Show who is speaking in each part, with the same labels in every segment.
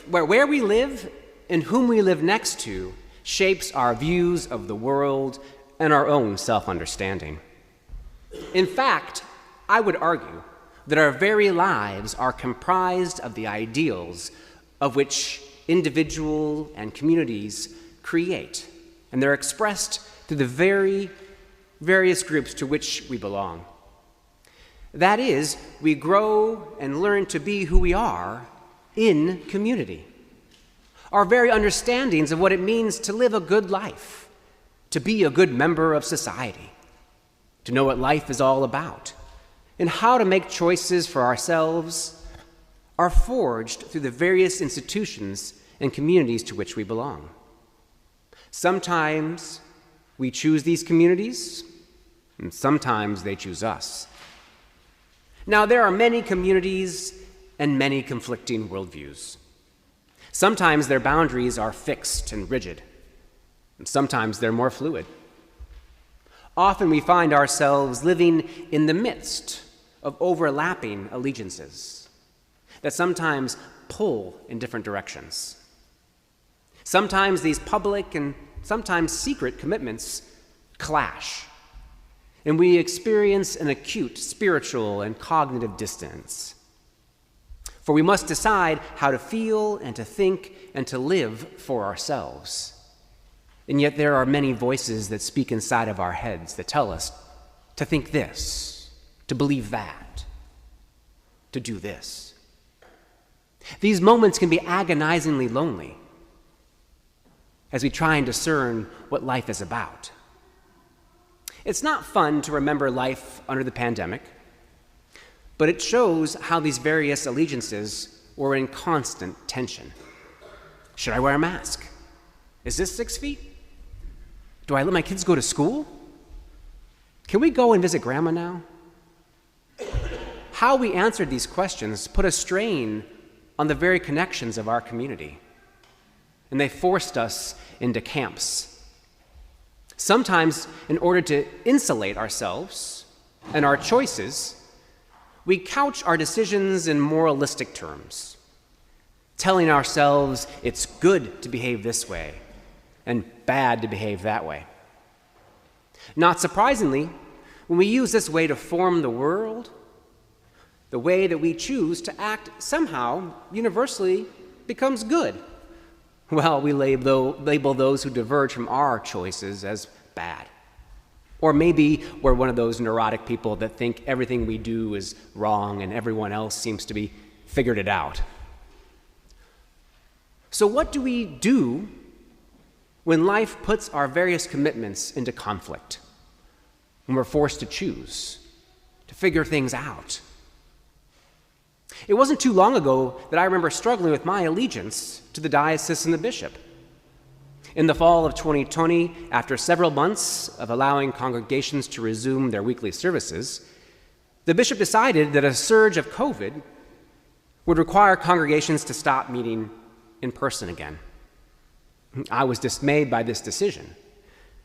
Speaker 1: where we live and whom we live next to shapes our views of the world and our own self-understanding. In fact, I would argue that our very lives are comprised of the ideals of which individuals and communities create, and they're expressed through the very various groups to which we belong. That is, we grow and learn to be who we are in community. Our very understandings of what it means to live a good life, to be a good member of society, to know what life is all about, and how to make choices for ourselves are forged through the various institutions and communities to which we belong. Sometimes we choose these communities, and sometimes they choose us. Now, there are many communities and many conflicting worldviews. Sometimes their boundaries are fixed and rigid, and sometimes they're more fluid. Often we find ourselves living in the midst of overlapping allegiances that sometimes pull in different directions. Sometimes these public and sometimes secret commitments clash, and we experience an acute spiritual and cognitive distance. For we must decide how to feel and to think and to live for ourselves. And yet there are many voices that speak inside of our heads that tell us to think this, to believe that, to do this. These moments can be agonizingly lonely as we try and discern what life is about. It's not fun to remember life under the pandemic, but it shows how these various allegiances were in constant tension. Should I wear a mask? Is this 6 feet? Do I let my kids go to school? Can we go and visit grandma now? How we answered these questions put a strain on the very connections of our community, and they forced us into camps. Sometimes, in order to insulate ourselves and our choices, we couch our decisions in moralistic terms, telling ourselves it's good to behave this way and bad to behave that way. Not surprisingly, when we use this way to form the world, the way that we choose to act somehow universally becomes good. Well, we label those who diverge from our choices as bad. Or maybe we're one of those neurotic people that think everything we do is wrong and everyone else seems to be figured it out. So what do we do when life puts our various commitments into conflict? When we're forced to choose, to figure things out? It wasn't too long ago that I remember struggling with my allegiance to the diocese and the bishop. In the fall of 2020, after several months of allowing congregations to resume their weekly services, the bishop decided that a surge of COVID would require congregations to stop meeting in person again. I was dismayed by this decision,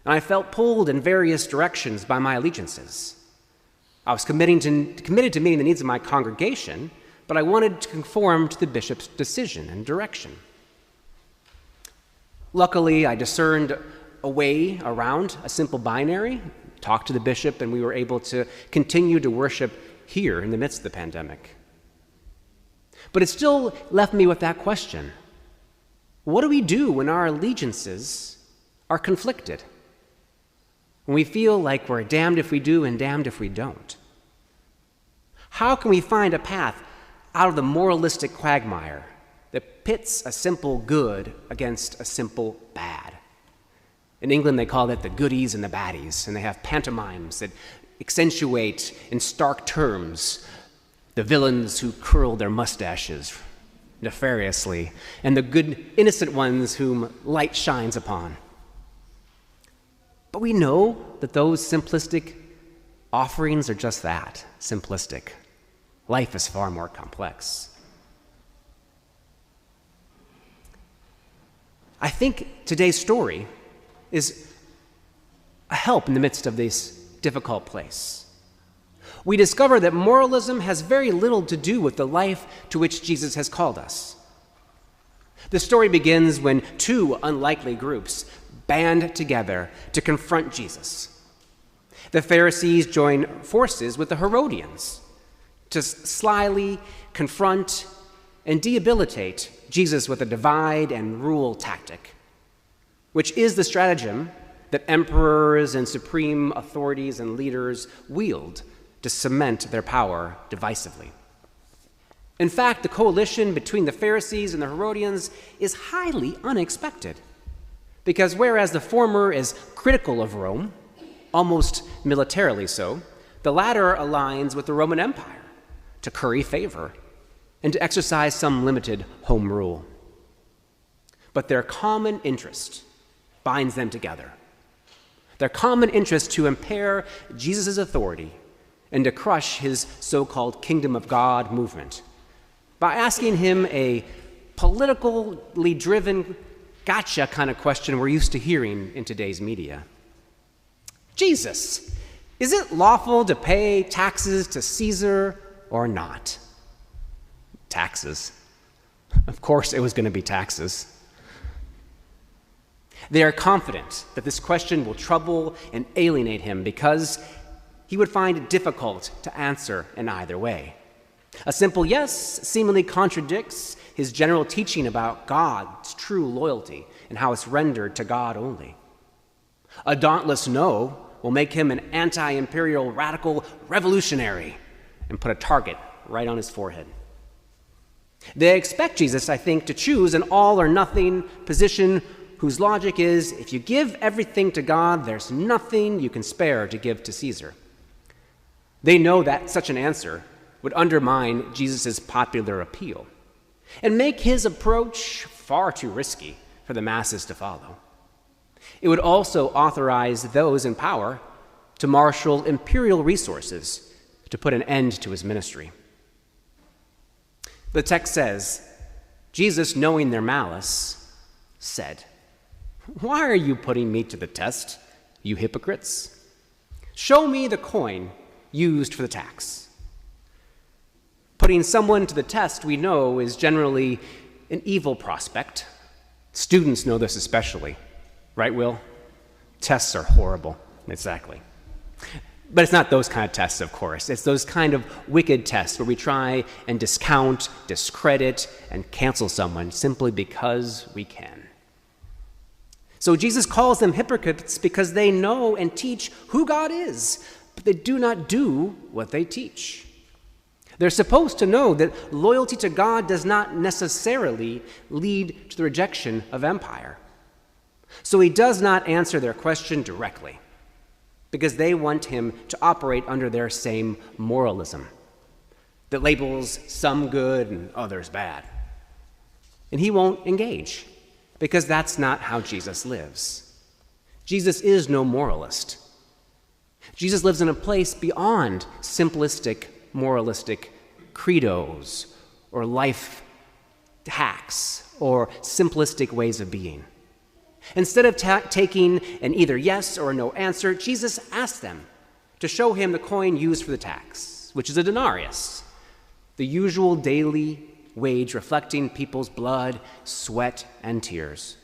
Speaker 1: and I felt pulled in various directions by my allegiances. I was committed to meeting the needs of my congregation, but I wanted to conform to the bishop's decision and direction. Luckily, I discerned a way around a simple binary, talked to the bishop, and we were able to continue to worship here in the midst of the pandemic. But it still left me with that question. What do we do when our allegiances are conflicted? When we feel like we're damned if we do and damned if we don't? How can we find a path out of the moralistic quagmire that pits a simple good against a simple bad? In England, they call it the goodies and the baddies, and they have pantomimes that accentuate in stark terms the villains who curl their mustaches nefariously and the good, innocent ones whom light shines upon. But we know that those simplistic offerings are just that, simplistic. Life is far more complex. I think today's story is a help in the midst of this difficult place. We discover that moralism has very little to do with the life to which Jesus has called us. The story begins when two unlikely groups band together to confront Jesus. The Pharisees join forces with the Herodians to slyly confront and debilitate Jesus with a divide and rule tactic, which is the stratagem that emperors and supreme authorities and leaders wield to cement their power divisively. In fact, the coalition between the Pharisees and the Herodians is highly unexpected, because whereas the former is critical of Rome, almost militarily so, the latter aligns with the Roman Empire to curry favor and to exercise some limited home rule. But their common interest binds them together. Their common interest to impair Jesus' authority and to crush his so-called kingdom of God movement by asking him a politically driven gotcha kind of question we're used to hearing in today's media. Jesus, is it lawful to pay taxes to Caesar or not? Taxes. Of course it was going to be taxes. They are confident that this question will trouble and alienate him because he would find it difficult to answer in either way. A simple yes seemingly contradicts his general teaching about God's true loyalty and how it's rendered to God only. A dauntless no will make him an anti-imperial radical revolutionary and put a target right on his forehead. They expect Jesus, I think, to choose an all-or-nothing position whose logic is, if you give everything to God, there's nothing you can spare to give to Caesar. They know that such an answer would undermine Jesus' popular appeal and make his approach far too risky for the masses to follow. It would also authorize those in power to marshal imperial resources to put an end to his ministry. The text says, Jesus, knowing their malice, said, "Why are you putting me to the test, you hypocrites? Show me the coin used for the tax." Putting someone to the test, we know, is generally an evil prospect. Students know this especially. Right, Will? Tests are horrible. Exactly. But it's not those kind of tests, of course. It's those kind of wicked tests where we try and discount, discredit, and cancel someone simply because we can. So Jesus calls them hypocrites because they know and teach who God is, but they do not do what they teach. They're supposed to know that loyalty to God does not necessarily lead to the rejection of empire. So he does not answer their question directly because they want him to operate under their same moralism that labels some good and others bad. And he won't engage because that's not how Jesus lives. Jesus is no moralist. Jesus lives in a place beyond simplistic, moralistic credos or life hacks or simplistic ways of being. Instead of taking an either yes or a no answer, Jesus asked them to show him the coin used for the tax, which is a denarius, the usual daily wage reflecting people's blood, sweat, and tears.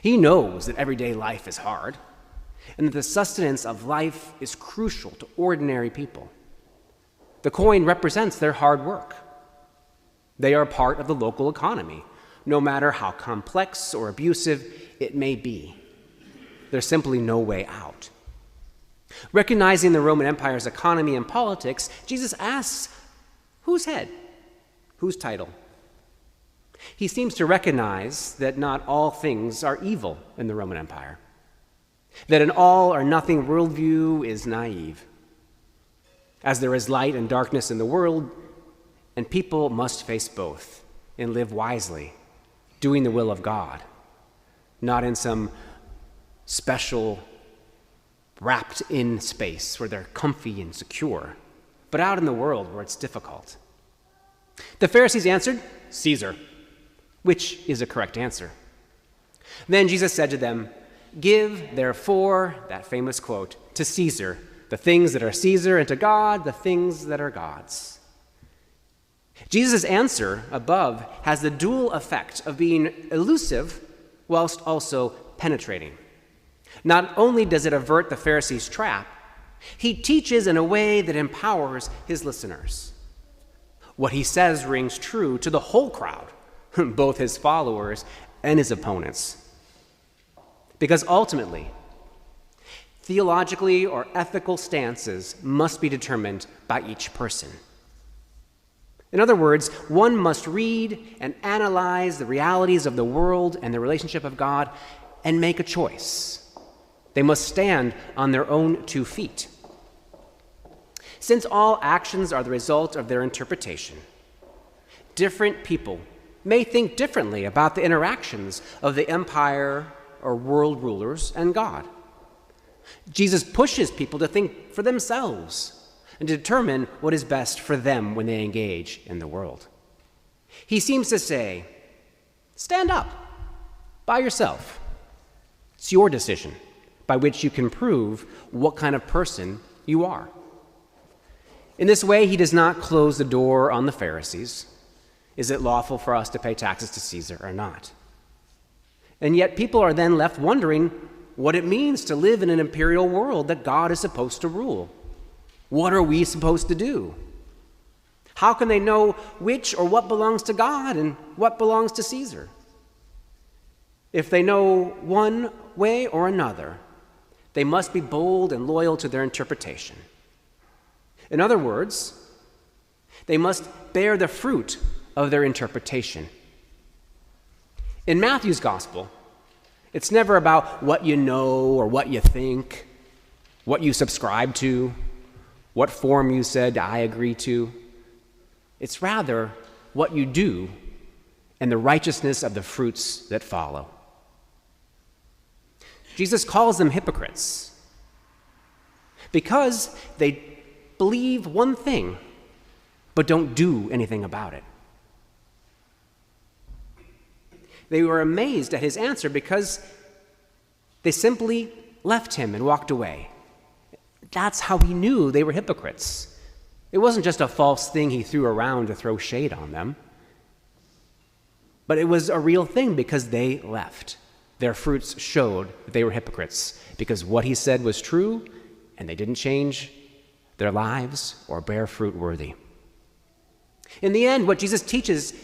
Speaker 1: He knows that everyday life is hard and that the sustenance of life is crucial to ordinary people. The coin represents their hard work. They are part of the local economy, no matter how complex or abusive it may be. There's simply no way out. Recognizing the Roman Empire's economy and politics, Jesus asks, whose head? Whose title? He seems to recognize that not all things are evil in the Roman Empire, that an all-or-nothing worldview is naive. As there is light and darkness in the world, and people must face both and live wisely, doing the will of God, not in some special wrapped-in space where they're comfy and secure, but out in the world where it's difficult. The Pharisees answered, "Caesar," which is a correct answer. Then Jesus said to them, "Give, therefore," that famous quote, "to Caesar the things that are Caesar, and to God the things that are God's." Jesus' answer above has the dual effect of being elusive whilst also penetrating. Not only does it avert the Pharisees' trap, he teaches in a way that empowers his listeners. What he says rings true to the whole crowd, both his followers and his opponents. Because ultimately, theologically or ethical stances must be determined by each person. In other words, one must read and analyze the realities of the world and the relationship of God and make a choice. They must stand on their own 2 feet. Since all actions are the result of their interpretation, different people may think differently about the interactions of the empire or world rulers and God. Jesus pushes people to think for themselves and to determine what is best for them when they engage in the world. He seems to say, stand up by yourself. It's your decision by which you can prove what kind of person you are. In this way, he does not close the door on the Pharisees. Is it lawful for us to pay taxes to Caesar or not? And yet people are then left wondering what it means to live in an imperial world that God is supposed to rule. What are we supposed to do? How can they know which or what belongs to God and what belongs to Caesar? If they know one way or another, they must be bold and loyal to their interpretation. In other words, they must bear the fruit of their interpretation. In Matthew's gospel, it's never about what you know or what you think, what you subscribe to, what form you said I agree to. It's rather what you do and the righteousness of the fruits that follow. Jesus calls them hypocrites because they believe one thing but don't do anything about it. They were amazed at his answer because they simply left him and walked away. That's how he knew they were hypocrites. It wasn't just a false thing he threw around to throw shade on them, but it was a real thing because they left. Their fruits showed that they were hypocrites because what he said was true and they didn't change their lives or bear fruit worthy. In the end, what Jesus teaches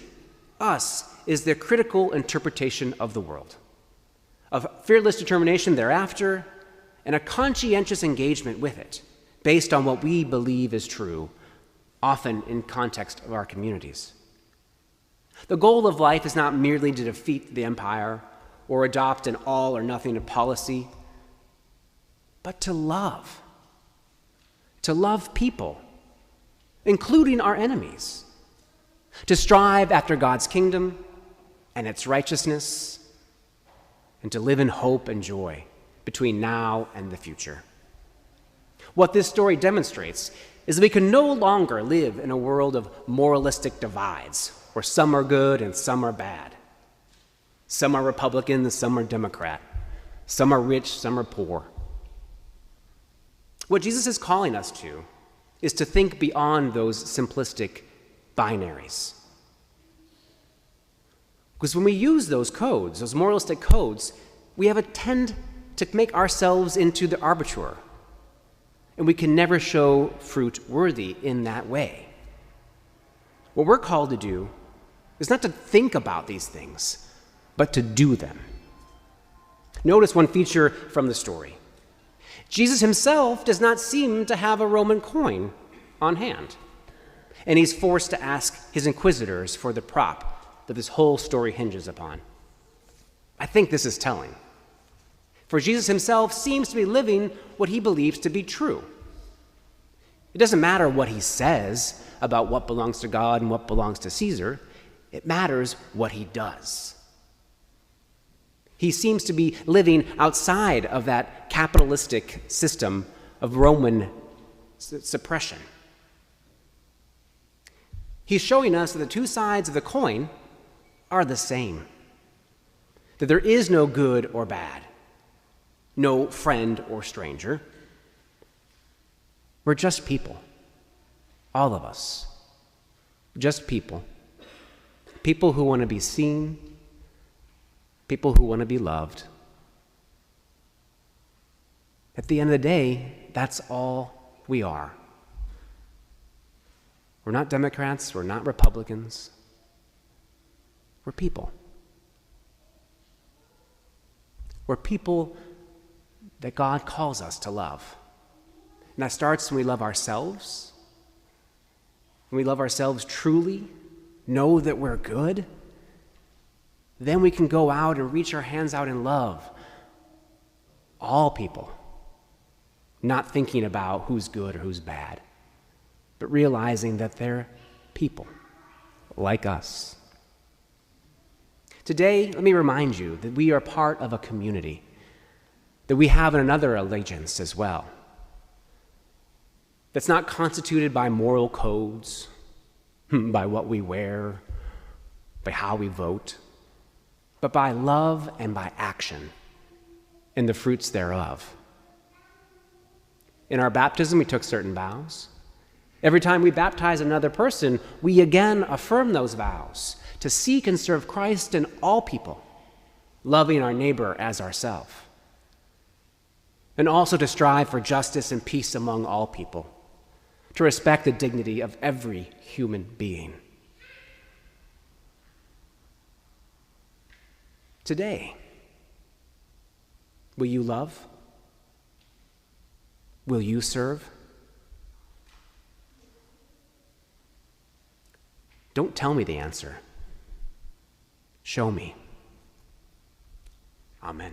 Speaker 1: us is the critical interpretation of the world, of fearless determination thereafter, and a conscientious engagement with it, based on what we believe is true, often in context of our communities. The goal of life is not merely to defeat the empire or adopt an all-or-nothing policy, but to love people, including our enemies, to strive after God's kingdom and its righteousness, and to live in hope and joy between now and the future. What this story demonstrates is that we can no longer live in a world of moralistic divides, where some are good and some are bad. Some are Republican and some are Democrat. Some are rich, some are poor. What Jesus is calling us to is to think beyond those simplistic binaries. Because when we use those codes, those moralistic codes, we have a tend to make ourselves into the arbiter. And we can never show fruit worthy in that way. What we're called to do is not to think about these things, but to do them. Notice one feature from the story. Jesus himself does not seem to have a Roman coin on hand, and he's forced to ask his inquisitors for the prop that this whole story hinges upon. I think this is telling, for Jesus himself seems to be living what he believes to be true. It doesn't matter what he says about what belongs to God and what belongs to Caesar. It matters what he does. He seems to be living outside of that capitalistic system of Roman suppression. He's showing us that the two sides of the coin are the same, that there is no good or bad, no friend or stranger. We're just people, all of us. Just people. People who want to be seen, people who want to be loved. At the end of the day, that's all we are. We're not Democrats, we're not Republicans. We're people. We're people that God calls us to love. And that starts when we love ourselves. When we love ourselves truly, know that we're good, then we can go out and reach our hands out in love. All people. Not thinking about who's good or who's bad, but realizing that they're people like us. Today, let me remind you that we are part of a community, that we have another allegiance as well, that's not constituted by moral codes, by what we wear, by how we vote, but by love and by action and the fruits thereof. In our baptism, we took certain vows. Every time we baptize another person, we again affirm those vows to seek and serve Christ in all people, loving our neighbor as ourselves, and also to strive for justice and peace among all people, to respect the dignity of every human being. Today, will you love? Will you serve? Don't tell me the answer. Show me. Amen.